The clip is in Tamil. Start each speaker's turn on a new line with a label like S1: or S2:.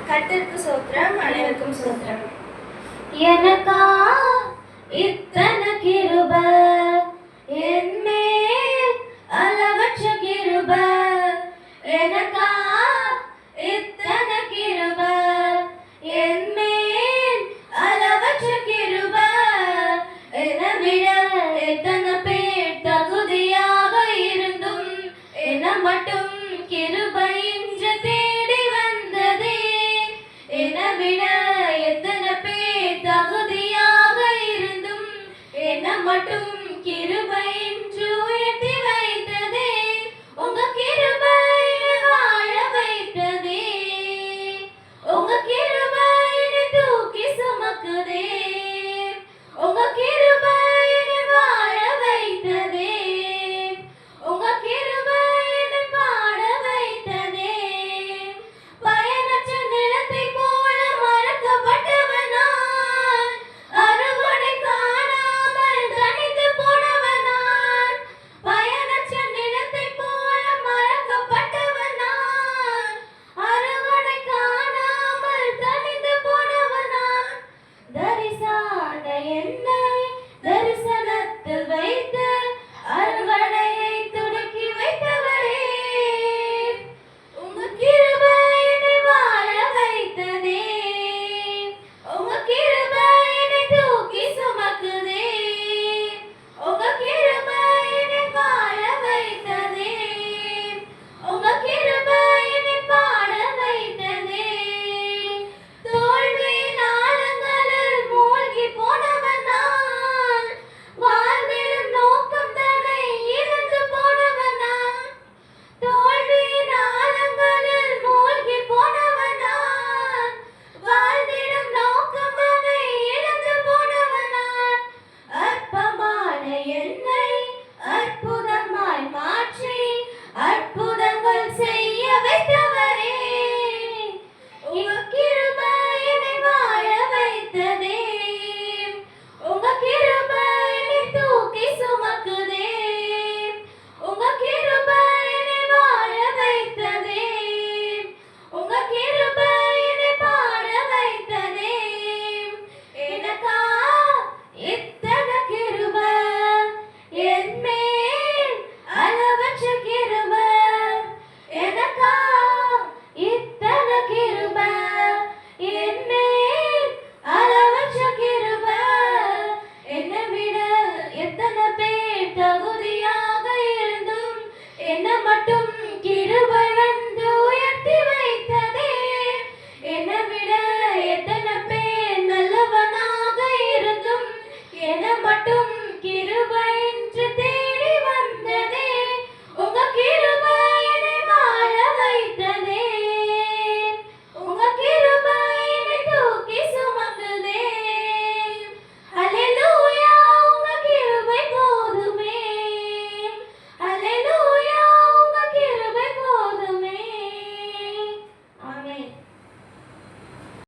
S1: கர்த்தருக்கு ஸ்தோத்திரம், அனைவருக்கும் ஸ்தோத்திரம்.
S2: எனக்கா இத்தனை கிருபை, என்மேல் அளவற்ற கிருபை. எனக்கா இத்தனை கிருபை, என்மேல் அளவற்ற கிருபை. என்னை விட எத்தனை பேர் தகுதியாக இருந்தும் என்னை மட்டும் கிருபை இன்று தேடி வந்ததே. என்னை விட எத்தனை பேர் தகுதியாக இருந்தும் என்னை மட்டும்